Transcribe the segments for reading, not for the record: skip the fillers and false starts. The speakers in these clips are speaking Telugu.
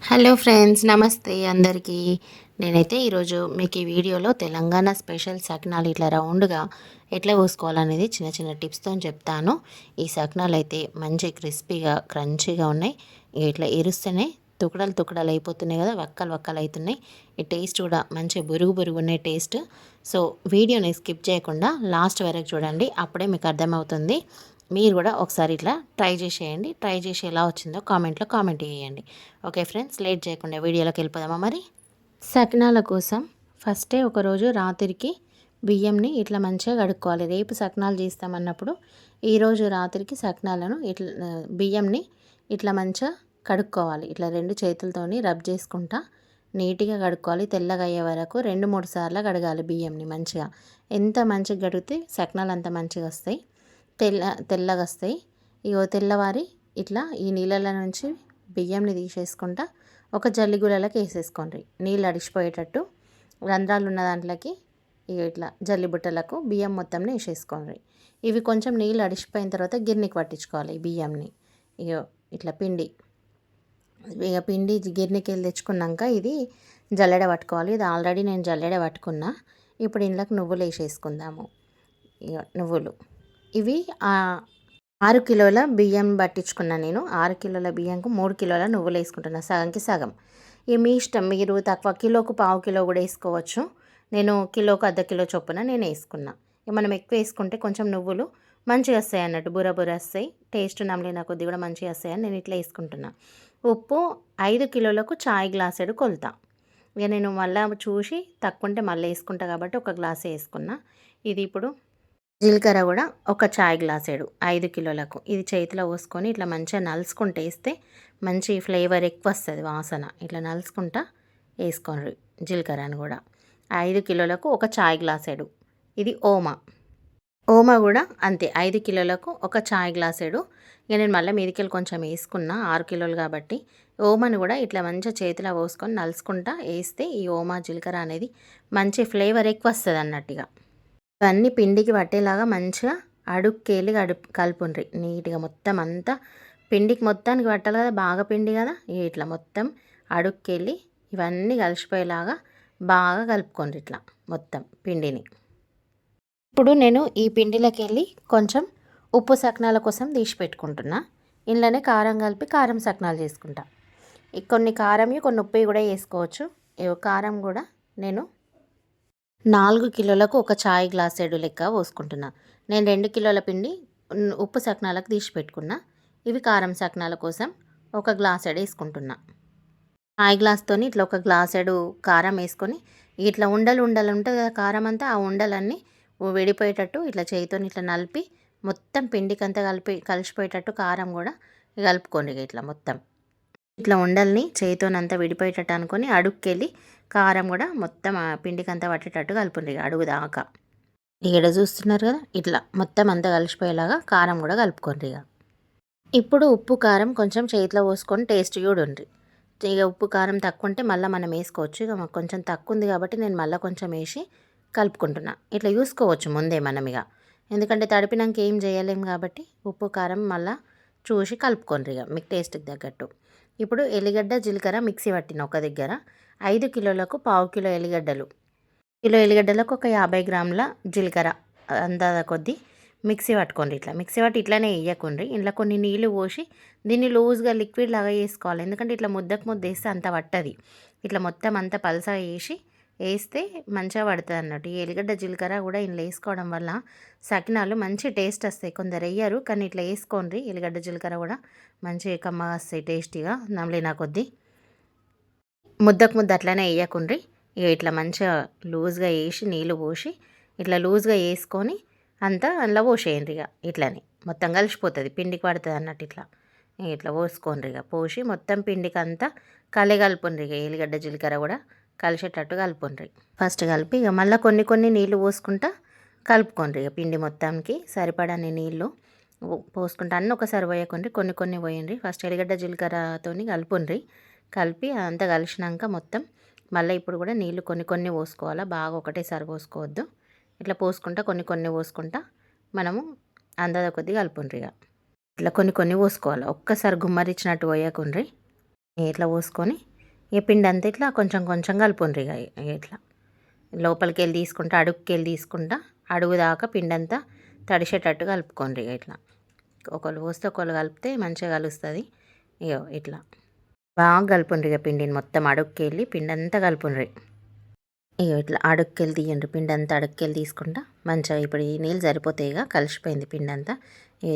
హలో ఫ్రెండ్స్, నమస్తే అందరికీ. నేనైతే ఈరోజు మీకు ఈ వీడియోలో తెలంగాణ స్పెషల్ సకినాలు ఇట్లా రౌండ్గా ఎట్లా పోసుకోవాలనేది చిన్న చిన్న టిప్స్తో చెప్తాను. ఈ సకినాలు అయితే మంచి క్రిస్పీగా క్రంచీగా ఉన్నాయి. ఇట్లా ఎరుస్తేనే తుకడలు తుకడలు అయిపోతున్నాయి కదా, వక్కలు వక్కలు అవుతున్నాయి. ఈ టేస్ట్ కూడా మంచి బురుగు బురుగు ఉన్నాయి టేస్ట్. సో వీడియోని స్కిప్ చేయకుండా లాస్ట్ వరకు చూడండి, అప్పుడే మీకు అర్థమవుతుంది. మీరు కూడా ఒకసారి ఇట్లా ట్రై చేసేయండి. ట్రై చేసి ఎలా వచ్చిందో కామెంట్లో కామెంట్ చేయండి. ఓకే ఫ్రెండ్స్, లేట్ చేయకుండా వీడియోలోకి వెళ్ళిపోదామా మరి. సకినాల కోసం ఫస్టే ఒకరోజు రాత్రికి బియ్యంని ఇట్లా మంచిగా కడుక్కోవాలి. రేపు సకినాలు చేస్తామన్నప్పుడు ఈరోజు రాత్రికి సకినాలను ఇట్లా బియ్యంని ఇట్లా మంచిగా కడుక్కోవాలి. ఇట్లా రెండు చేతులతోని రబ్ చేసుకుంటా నీట్గా కడుక్కోవాలి. తెల్లగా అయ్యే వరకు 2-3 సార్లు కడగాలి బియ్యంని మంచిగా. ఎంత మంచిగా కడిగితే సకినాలు అంత మంచిగా వస్తాయి, తెల్లగా వస్తాయి. ఇగో తెల్లవారి ఇట్లా ఈ నీళ్ళ నుంచి బియ్యంని తీసేసుకుంటా ఒక జల్లిగులలోకి వేసేసుకోండి. నీళ్ళు అడిచిపోయేటట్టు రంధ్రాలు ఉన్న దాంట్లోకి ఇట్లా జల్లి బుట్టలకు బియ్యం మొత్తం వేసేసుకోండి. ఇవి కొంచెం నీళ్ళు అడిచిపోయిన తర్వాత గిర్నికి పట్టించుకోవాలి. ఈ బియ్యంని ఇట్లా పిండి గిర్నికి వెళ్ళి తెచ్చుకున్నాక ఇది జల్లెడ పట్టుకోవాలి. ఇది ఆల్రెడీ నేను జల్లెడ పట్టుకున్నా. ఇప్పుడు ఇంట్లోకి నువ్వులు వేసేసుకుందాము. నువ్వులు ఇవి 6 కిలోల బియ్యం పట్టించుకున్నాను నేను. 6 కిలోల బియ్యంకు 3 కిలోల నువ్వులు వేసుకుంటున్నాను, సగంకి సగం. ఇవి మీ ఇష్టం, మీరు తక్కువ కిలోకు పావు కిలో కూడా వేసుకోవచ్చు. నేను కిలోకు అర్ధ కిలో చొప్పున నేను వేసుకున్నా. మనం ఎక్కువ వేసుకుంటే కొంచెం నువ్వులు మంచిగా వస్తాయి అన్నట్టు, బుర్ర బుర్ర వస్తాయి. టేస్ట్ నమ్మలేన కొద్ది కూడా మంచిగా వస్తాయని నేను ఇట్లా వేసుకుంటున్నా. ఉప్పు 5 కిలోలకు చాయ్ గ్లాసెడు కొలత. ఇక నేను మళ్ళీ చూసి తక్కువ ఉంటే మళ్ళీ వేసుకుంటా కాబట్టి ఒక గ్లాసే వేసుకున్నా. ఇది ఇప్పుడు జీలకర్ర కూడా ఒక చాయ్ గ్లాసేడు 5 కిలోలకు. ఇది చేతిలో పోసుకొని ఇట్లా మంచిగా నలుసుకుంటూ వేస్తే మంచి ఫ్లేవర్ ఎక్కువ వస్తుంది, వాసన. ఇట్లా నలుసుకుంటా వేసుకోండి జీలకర్రను కూడా. 5 కిలోలకు ఒక చాయ్ గ్లాసేడు. ఇది ఓమా కూడా అంతే, 5 కిలోలకు ఒక చాయ్ గ్లాసేడు. ఇక నేను మళ్ళీ మీదికెళ్ళి కొంచెం వేసుకున్నా, 6 కిలోలు కాబట్టి. ఓమాను కూడా ఇట్లా మంచిగా చేతిలో పోసుకొని నలుసుకుంటా వేస్తే ఈ ఓమా జీలకర్ర అనేది మంచి ఫ్లేవర్ ఎక్కువ వస్తుంది అన్నట్టుగా. ఇవన్నీ పిండికి పట్టేలాగా మంచిగా అడుక్కేలి కలుపుండ్రి నీట్గా. మొత్తం అంతా పిండికి మొత్తానికి పట్టాలి కదా, బాగా పిండి కదా. ఇట్లా మొత్తం అడుక్కేలి ఇవన్నీ కలిసిపోయేలాగా బాగా కలుపుకోండి ఇట్లా మొత్తం పిండిని. ఇప్పుడు నేను ఈ పిండిలోకి వెళ్ళి కొంచెం ఉప్పు సకినాల కోసం తీసి పెట్టుకుంటున్నా. ఇంట్లోనే కారం కలిపి కారం సకినాలు చేసుకుంటా. కొన్ని కారం కొన్ని ఉప్పు కూడా వేసుకోవచ్చు. కారం కూడా నేను 4 కిలోలకు ఒక చాయ్ గ్లాసేడు లెక్క పోసుకుంటున్నా. నేను 2 కిలోల పిండి ఉప్పు సకినాలకు తీసి పెట్టుకున్నా. ఇవి కారం సకినాల కోసం ఒక గ్లాసేడు వేసుకుంటున్నా. చాయ్ గ్లాస్తోని ఇట్లా ఒక గ్లాసేడు కారం వేసుకొని ఇట్లా ఉండలు ఉంటుంది కదా కారం అంతా, ఆ ఉండలన్నీ విడిపోయేటట్టు ఇట్లా చేయితోని ఇట్లా నలిపి మొత్తం పిండికంతా కలిసిపోయేటట్టు కారం కూడా కలుపుకోండి. ఇట్లా మొత్తం ఇట్లా ఉండల్ని చేతితోనంతా విడిపోయేటట్టు అనుకొని అడుక్కెళ్ళి కారం కూడా మొత్తం ఆ పిండికంతా పట్టేటట్టు కలుపుండ్రి అడుగు దాకా. ఇక్కడ చూస్తున్నారు కదా, ఇట్లా మొత్తం అంతా కలిసిపోయేలాగా కారం కూడా కలుపుకోండి. ఇప్పుడు ఉప్పు కారం కొంచెం చేతిలో పోసుకొని టేస్ట్ చూడండి. ఇక ఉప్పు కారం తక్కువ ఉంటే మళ్ళీ మనం వేసుకోవచ్చు. ఇక మాకు కొంచెం తక్కువ ఉంది కాబట్టి నేను మళ్ళీ కొంచెం వేసి కలుపుకుంటున్నా. ఇట్లా చూసుకోవచ్చు ముందే మనం, ఎందుకంటే తడిపినాక ఏం చేయలేము కాబట్టి ఉప్పు కారం మళ్ళీ చూసి కలుపుకోండి మీకు టేస్ట్కి తగ్గట్టు. ఇప్పుడు ఎల్లిగడ్డ జీలకర్ర మిక్సీ పట్టిన ఒక దగ్గర. 5 కిలోలకు పావు కిలో ఎల్లిగడ్డలు, కిలో ఎల్లిగడ్డలకు ఒక 50 గ్రాముల జీలకర్ర అందాజ కొద్దీ మిక్సీ పట్టుకోండి. ఇట్లా మిక్సీ పట్టి ఇట్లానే వేయకండి. ఇంట్లో కొన్ని నీళ్ళు పోసి దీన్ని లూజ్గా లిక్విడ్ లాగా వేసుకోవాలి. ఎందుకంటే ఇట్లా ముద్ద వేస్తే అంత పట్టది. ఇట్లా మొత్తం అంతా పలసగా వేస్తే మంచిగా పడుతుంది అన్నట్టు. ఈ ఎల్లిగడ్డ జీలకర్ర కూడా ఇంట్లో వేసుకోవడం వల్ల సకినాలు మంచి టేస్ట్ వస్తాయి. కొందరు వేయరు కానీ ఇట్లా వేసుకోండి. ఎల్లిగడ్డ జీలకర్ర కూడా మంచి కమ్మగా వస్తాయి టేస్టీగా, నమలినా కొద్దీ. ముద్ద అట్లనే వేయకుండ్రి. ఇట్లా మంచిగా లూజ్గా వేసి నీళ్ళు పోసి ఇట్లా లూజ్గా వేసుకొని అంతా అందులో పోసేయండి. ఇట్లని మొత్తం కలిసిపోతుంది, పిండికి పడుతుంది అన్నట్టు. ఇట్లా పోసుకోండి. పోసి మొత్తం పిండికి అంతా కలుపుండ్రి. ఎల్లిగడ్డ జీలకర్ర కూడా కలిసేటట్టు కలుపుండ్రి. ఫస్ట్ కలిపి మళ్ళీ కొన్ని నీళ్ళు పోసుకుంటా కలుపుకోండి. పిండి మొత్తానికి సరిపడని నీళ్ళు పోసుకుంటా అన్నీ ఒకసారి పోయకండి, కొన్ని పోయండి. ఫస్ట్ ఎల్లిగడ్డ జీలకర్రతోని కలుపుండ్రి. కలిపి అంతా కలిసినాక మొత్తం మళ్ళీ ఇప్పుడు కూడా నీళ్ళు కొన్ని పోసుకోవాలా, బాగా ఒకటేసారి పోసుకోవద్దు. ఇట్లా పోసుకుంటా కొన్ని పోసుకుంటా మనము అందాజ కొద్దిగా కలుపుండ్రి. ఇట్లా కొన్ని పోసుకోవాలి, ఒక్కసారి గుమ్మరిచ్చినట్టు పోయకుండ్రి. ఇట్లా పోసుకొని ఈ పిండి అంతా ఇట్లా కొంచెం కొంచెం కలుపుండ్రి ఇట్లా లోపలికి వెళ్ళి తీసుకుంటా అడుగుకి తీసుకుంటా అడుగు దాకా పిండి అంతా తడిసేటట్టు కలుపుకోండి ఇట్లా ఒకళ్ళు పోస్తే ఒకళ్ళు కలిపితే మంచిగా కలుస్తుంది. ఇగో ఇట్లా బాగా కలుపుండ్రి పిండిని మొత్తం అడుగుకి పిండి అంతా కలుపుండ్రి. ఇగో ఇట్లా అడుక్కెళ్ళి తీయండి పిండి అంతా అడుక్కెళ్ళి తీసుకుంటా మంచిగా ఇప్పుడు ఈ నీళ్ళు సరిపోతాయి ఇక కలిసిపోయింది పిండి అంతా.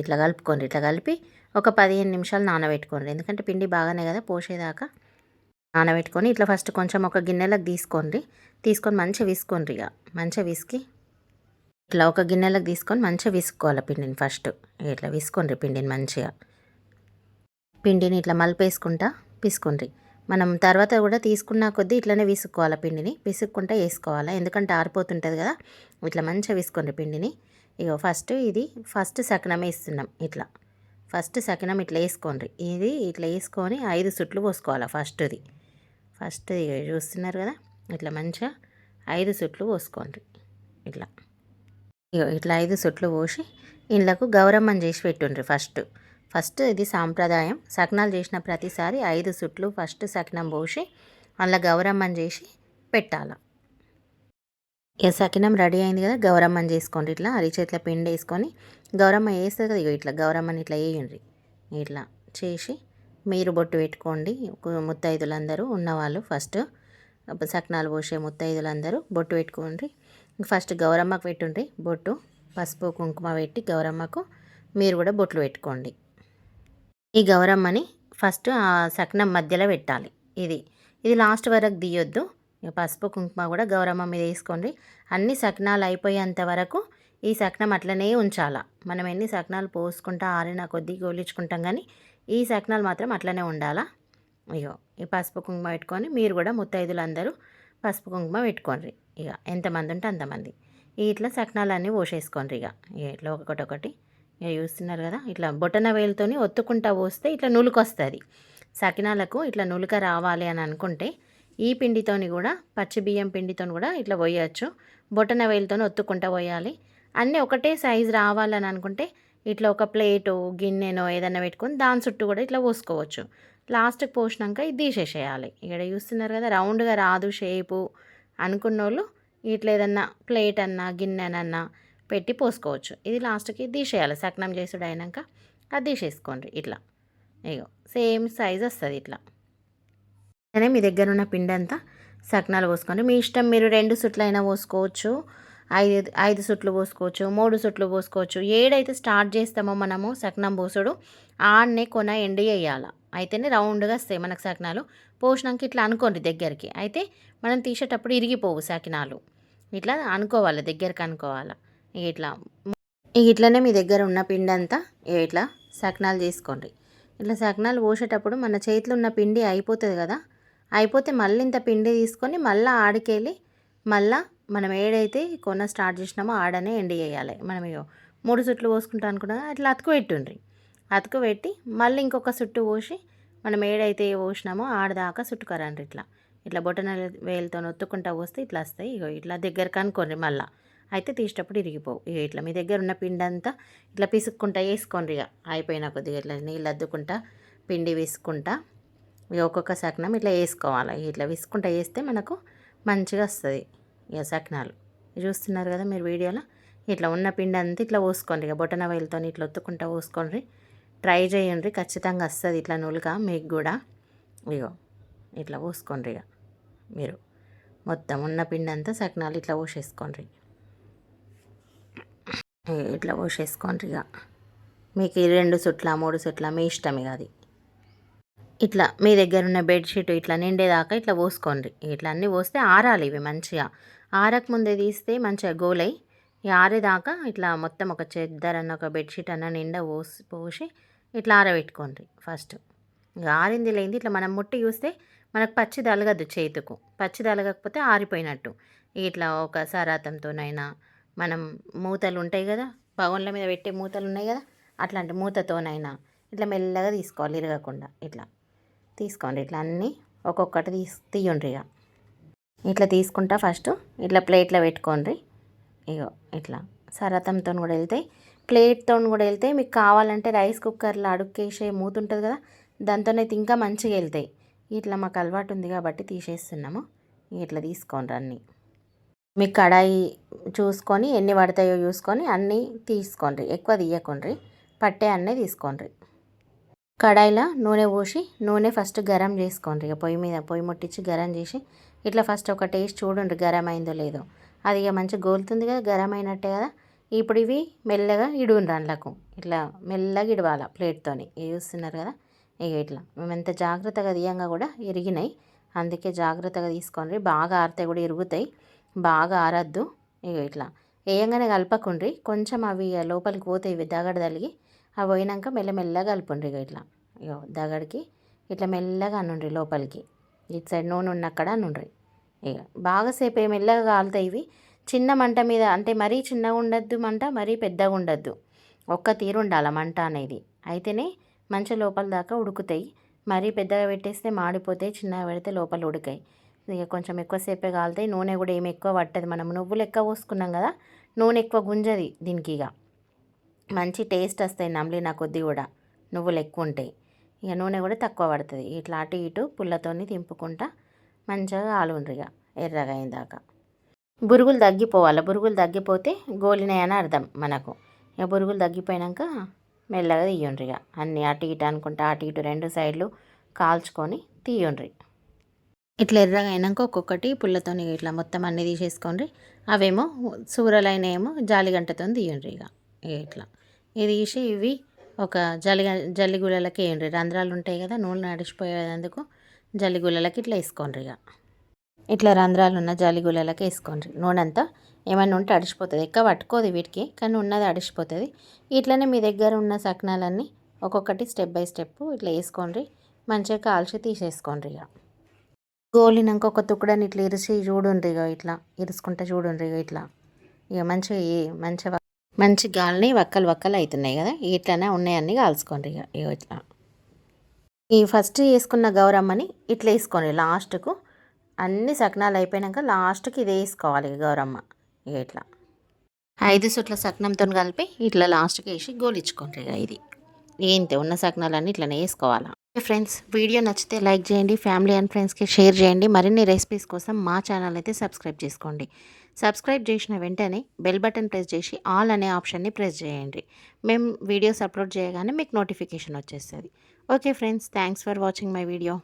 ఇట్లా కలుపుకోండి. ఇట్లా కలిపి ఒక 15 నిమిషాలు నానబెట్టుకోండి. ఎందుకంటే పిండి బాగానే కదా పోసేదాకా నానబెట్టుకొని ఇట్లా ఫస్ట్ కొంచెం ఒక గిన్నెలకు తీసుకొని మంచిగా విసుకోండి. ఇక మంచిగా విసికి ఇట్లా ఒక గిన్నెలకు తీసుకొని మంచిగా విసుకోవాలి పిండిని. ఫస్ట్ ఇట్లా విసుకోండి పిండిని మంచిగా. పిండిని ఇట్లా మలిపేసుకుంటా పిసుకోండి. మనం తర్వాత కూడా తీసుకున్న కొద్దీ ఇట్లనే విసుక్కోవాలి పిండిని. పిసుక్కుంటా వేసుకోవాలి ఎందుకంటే ఆరిపోతుంటుంది కదా. ఇట్లా మంచిగా విసుకోండి పిండిని. ఇగో ఫస్ట్ సకినం వేస్తున్నాం. ఇట్లా ఫస్ట్ సకినం ఇట్లా వేసుకోండి. ఇది ఇట్లా వేసుకొని 5 సుట్లు పోసుకోవాలి. ఫస్ట్ చూస్తున్నారు కదా ఇట్లా మంచిగా 5 సుట్లు పోసుకోండి. ఇట్లా 5 సుట్లు పోసి ఇండ్లకు గౌరమ్మని చేసి పెట్టుండ్రి. ఫస్ట్ ఇది సాంప్రదాయం. సకినాలు చేసిన ప్రతిసారి 5 సుట్లు ఫస్ట్ సకినం పోసి అందులో గౌరమ్మని చేసి పెట్టాలి. ఇక సకినం రెడీ అయింది కదా, గౌరమ్మని చేసుకోండి. ఇట్లా అరిచేతిలో పిండి వేసుకొని గౌరమ్మ వేస్తుంది కదా, ఇట్లా గౌరమ్మని ఇట్లా వేయండి. ఇట్లా చేసి మీరు బొట్టు పెట్టుకోండి. ముత్తైదులందరూ ఉన్నవాళ్ళు ఫస్ట్ సకినాలు పోసే ముత్తైదులందరూ బొట్టు పెట్టుకోండి. ఫస్ట్ గౌరమ్మకు పెట్టుండ్రి బొట్టు, పసుపు కుంకుమ పెట్టి గౌరమ్మకు మీరు కూడా బొట్లు పెట్టుకోండి. ఈ గౌరమ్మని ఫస్ట్ ఆ సకినం మధ్యలో పెట్టాలి. ఇది లాస్ట్ వరకు తీయొద్దు. పసుపు కుంకుమ కూడా గౌరమ్మ మీద వేసుకోండి. అన్ని సకినాలు అయిపోయేంత వరకు ఈ సకినం అట్లనే ఉంచాలా. మనం ఎన్ని సకినాలు పోసుకుంటా ఆరిన కొద్దీ గోలించుకుంటాం, కానీ ఈ సకినాలు మాత్రం అట్లనే ఉండాలా. ఇగో ఈ పసుపు కుంకుమ పెట్టుకొని మీరు కూడా ముత్తైదులందరూ పసుపు కుంకుమ పెట్టుకోండి. ఇక ఎంతమంది ఉంటే అంతమంది ఇట్లా సకినాలన్నీ పోసేసుకోండి. ఇట్లా ఒకటి ఇక చూస్తున్నారు కదా, ఇట్లా బొటన వేలుతోని ఒత్తుకుంటా పోస్తే ఇట్లా నులుకొస్తుంది. సకినాలకు ఇట్లా నులుక రావాలి అని అనుకుంటే ఈ పిండితోని కూడా పచ్చి బియ్యం పిండితో కూడా ఇట్లా పోయచ్చు. బొటన వేలుతోని ఒత్తుకుంటా పోయాలి. అన్నీ ఒకటే సైజు రావాలని అనుకుంటే ఇట్లా ఒక ప్లేటో గిన్నెనో ఏదైనా పెట్టుకొని దాని చుట్టూ కూడా ఇట్లా పోసుకోవచ్చు. లాస్ట్కి పోసినాక ఇది తీసేసేయాలి. ఇక్కడ చూస్తున్నారు కదా, రౌండ్గా రాదు షేపు అనుకున్న వాళ్ళు ఇట్లా ఏదన్నా ప్లేట్ అన్నా గిన్నెనన్నా పెట్టి పోసుకోవచ్చు. ఇది లాస్ట్కి తీసేయాలి. సకినం చేసుడు అయినాక అది తీసేసుకోండి. ఇట్లా ఇగో సేమ్ సైజ్ వస్తుంది. ఇట్లా మీ దగ్గర ఉన్న పిండి అంతా సకినాలు పోసుకోండి. మీ ఇష్టం, మీరు 2 సుట్లు అయినా పోసుకోవచ్చు, 5 సుట్లు పోసుకోవచ్చు, 3 సుట్లు పోసుకోవచ్చు. ఏడైతే స్టార్ట్ చేస్తామో మనము సకినం పోసుడు ఆడనే కొన ఎండి వేయాలి. అయితేనే రౌండ్గా వస్తాయి మనకు సకినాలు. పోసినాక ఇట్లా అనుకోండి దగ్గరికి, అయితే మనం తీసేటప్పుడు ఇరిగిపోవు సకినాలు. ఇట్లా అనుకోవాలి, దగ్గరికి అనుకోవాలి. ఇట్లనే మీ దగ్గర ఉన్న పిండి అంతా ఇట్లా సకినాలు చేసుకోండి. ఇట్లా సకినాలు పోసేటప్పుడు మన చేతిలో ఉన్న పిండి అయిపోతుంది కదా, అయిపోతే మళ్ళీ ఇంత పిండి తీసుకొని మళ్ళీ ఆడికెళ్ళి మళ్ళీ మనం ఏడైతే కొన స్టార్ట్ చేసినామో ఆడనే ఎండి వేయాలి. మనం 3 సుట్లు పోసుకుంటాం అనుకున్నా అట్లా అతుకు పెట్టి మళ్ళీ ఇంకొక సుట్టు పోసి మనం ఏడైతే పోసినామో ఆడదాకా చుట్టుకరండి. ఇట్లా బొటన వేలుతో ఒత్తుకుంటా పోస్తే ఇట్లా వస్తాయి. ఇట్లా దగ్గరకు అనుకోండి. మళ్ళీ అయితే తీసేటప్పుడు ఇరిగిపోవు. ఇట్లా మీ దగ్గర ఉన్న పిండి అంతా ఇట్లా పిసుక్కుంటా వేసుకోండి. అయిపోయిన కొద్దిగా ఇట్లా నీళ్ళు అద్దుకుంటా పిండి విసుకుంటా ఒక్కొక్క సకినం ఇట్లా వేసుకోవాలి. ఇట్లా విసుకుంటా వేస్తే మనకు మంచిగా వస్తుంది సకినాలు. చూస్తున్నారు కదా మీరు వీడియోలో, ఇట్లా ఉన్న పిండి అంతా ఇట్లా పోసుకోండి. బొటన వేలుతో ఇట్లా ఒత్తుకుంటా పోసుకోండి. ట్రై చేయండి, ఖచ్చితంగా వస్తుంది ఇట్లా నులుగా మీకు కూడా. ఇట్లా పోసుకోండి. మీరు మొత్తం ఉన్న పిండి అంతా సకినాలు ఇట్లా పోసేసుకోండి. ఇట్లా పోసేసుకోండి. మీకు 2 సుట్ల 3 సుట్ల మీ ఇష్టం. అది ఇట్లా మీ దగ్గర ఉన్న బెడ్షీట్ ఇట్లా నిండేదాకా ఇట్లా పోసుకోండి. ఇట్లా అన్నీ పోస్తే ఆరాలి. ఇవి మంచిగా ఆరక ముందే తీస్తే మంచిగా గోలై ఆరేదాకా ఇట్లా మొత్తం ఒక చెద్దరన్న ఒక బెడ్షీట్ అన్న నిండా పోసి ఇట్లా ఆరబెట్టుకోండి. ఫస్ట్ ఆరింది లేనిది ఇట్లా మనం ముట్టి చూస్తే మనకు పచ్చి తలగదు చేతుకు. పచ్చి తలగకపోతే ఆరిపోయినట్టు. ఇట్లా ఒక సరాతంతోనైనా మనం మూతలు ఉంటాయి కదా, బగోన్ల మీద పెట్టే మూతలు ఉన్నాయి కదా, అట్లాంటి మూతతోనైనా ఇట్లా మెల్లగా తీసుకోవాలి, ఇరగకుండా ఇట్లా తీసుకోండి. ఇట్లా అన్నీ ఒక్కొక్కటి తీయండి. ఇట్లా తీసుకుంటా ఫస్ట్ ఇట్లా ప్లేట్లో పెట్టుకోండి. ఇట్లా సరతంతో కూడా వెళ్తాయి, ప్లేట్తో కూడా వెళ్తాయి. మీకు కావాలంటే రైస్ కుక్కర్లో అడుక్కేసే మూత ఉంటుంది కదా, దాంతోనైతే ఇంకా మంచిగా వెళ్తాయి. ఇట్లా మాకు అలవాటు ఉంది కాబట్టి తీసేస్తున్నాము. ఇట్లా తీసుకోండి అన్నీ. మీ కడాయి చూసుకొని ఎన్ని పడతాయో చూసుకొని అన్నీ తీసుకోండి, ఎక్కువ తీయకండి, పట్టే అన్నీ తీసుకోండి. కడాయిలో నూనె పోసి నూనె ఫస్ట్ గరం చేసుకోండి. ఇక పొయ్యి మీద పొయ్యి ముట్టించి గరం చేసి ఇట్లా ఫస్ట్ ఒక టేస్ట్ చూడండి గరం అయిందో లేదో. అది ఇక మంచిగా గోలుతుంది కదా, గరం అయినట్టే కదా. ఇప్పుడు ఇవి మెల్లగా ఇడుండ్రి అందులోకి, ఇట్లా మెల్లగా ఇడవాల ప్లేట్తోని. ఇవి చూస్తున్నారు కదా, ఇక ఇట్లా మేము ఎంత జాగ్రత్తగా తీయంగా కూడా ఇరిగినాయి. అందుకే జాగ్రత్తగా తీసుకోండి, బాగా ఆరితే కూడా ఇరుగుతాయి, బాగా ఆరద్దు. ఇక ఇట్లా వేయంగానే కలపకుండ్రి, కొంచెం అవి లోపలికి పోతాయి, ఇవి దగడ తలిగి అవి పోయినాక మెల్లమెల్లగా కలుపుండ్రి. ఇక ఇట్లా ఇక దగడికి ఇట్లా మెల్లగా అనుండ్రి లోపలికి, ఇటు సైడ్ నూనె ఉన్నక్కడ అనుండ్రి. ఇక బాగాసేపు మెల్లగా కాలుతాయి ఇవి. చిన్న మంట మీద, అంటే మరీ చిన్నగా ఉండద్దు మంట, మరీ పెద్దగా ఉండద్దు, ఒక్క తీరు ఉండాలి మంట అనేది. అయితేనే మంచి లోపల దాకా ఉడుకుతాయి. మరీ పెద్దగా పెట్టేస్తే మాడిపోతాయి, చిన్నగా పెడితే లోపల ఉడికాయి. ఇక కొంచెం ఎక్కువసేపే కాలుతాయి. నూనె కూడా ఏమి ఎక్కువ పట్టదు, మనం నువ్వులు ఎక్కువ పోసుకున్నాం కదా, నూనె ఎక్కువ గుంజది దీనికి. ఇక మంచి టేస్ట్ వస్తాయి నమిలిన కొద్దీ కూడా, నువ్వులు ఎక్కువ ఉంటాయి. ఇక నూనె కూడా తక్కువ పడుతుంది. ఇట్లా అటు ఇటు పుల్లతోని తింపుకుంటా మంచిగా కాలుండ్రి ఇక ఎర్రగా అయిందాక. బురుగులు తగ్గిపోవాలి, బురుగులు తగ్గిపోతే గోలినాయని అర్థం మనకు. ఇక బురుగులు తగ్గిపోయాక మెల్లగా తీయండ్రి. ఇక అన్నీ అటు ఇటు అనుకుంటా అటు ఇటు రెండు సైడ్లు కాల్చుకొని తీయండ్రి. ఇట్లా ఎర్రగా అయినాక ఒక్కొక్కటి పుల్లతోని ఇట్లా మొత్తం అన్నీ తీసేసుకోండి. అవేమో సూరలైన జాలిగంటతో తీయండ్రి. ఇక ఇట్లా ఇది తీసి ఇవి ఒక జల్లిగుళ్ళకి వేయండి. రంధ్రాలు ఉంటాయి కదా, నూనె నడిచిపోయేందుకు జల్లిగుళ్ళకి ఇట్లా వేసుకోండి. ఇక ఇట్లా రంధ్రాలు ఉన్న జల్లిగుళ్ళకి వేసుకోండి. నూనె అంతా ఏమైనా ఉంటే అడిచిపోతుంది, ఎక్కువ పట్టుకోదు వీటికి, కానీ ఉన్నది అడిచిపోతుంది. ఇట్లనే మీ దగ్గర ఉన్న సకినాలన్నీ ఒక్కొక్కటి స్టెప్ బై స్టెప్ ఇట్లా వేసుకోండి, మంచిగా కాల్చి తీసేసుకోండి. ఇక గోలినాక ఒక తుక్కడని ఇట్లా ఇరిచి చూడుండ్రి. ఇక ఇట్లా ఇరుచుకుంటా చూడుండ్రి. ఇక ఇట్లా ఇక మంచిగా మంచి గాలిని వక్కలు వక్కలు అవుతున్నాయి కదా, ఇట్లనే ఉన్నాయన్నీ కాల్చుకోండి. ఇక ఇట్లా ఈ ఫస్ట్ వేసుకున్న గౌరమ్మని ఇట్లా వేసుకోండి. లాస్ట్కు అన్ని సకినాలు అయిపోయాక లాస్ట్కి ఇది వేసుకోవాలి గౌరమ్మ. ఇక ఇట్లా 5 సుట్ల సకినంతో కలిపి ఇట్లా లాస్ట్కి వేసి గోలించుకోండి. ఇక ఇది ఏంటి ఉన్న సకినాలన్నీ ఇట్లనే వేసుకోవాలా. ఫ్రెండ్స్, వీడియో నచ్చితే లైక్ చేయండి, ఫ్యామిలీ అండ్ ఫ్రెండ్స్కి షేర్ చేయండి. మరిన్ని రెసిపీస్ కోసం మా ఛానల్ అయితే సబ్స్క్రైబ్ చేసుకోండి. సబ్స్క్రైబ్ చేసిన వెంటనే బెల్ బటన్ ప్రెస్ చేసి ఆల్ అనే ఆప్షన్ని ప్రెస్ చేయండి. మేము వీడియోస్ అప్లోడ్ చేయగానే మీకు నోటిఫికేషన్ వచ్చేస్తుంది. Okay friends, thanks for watching my video.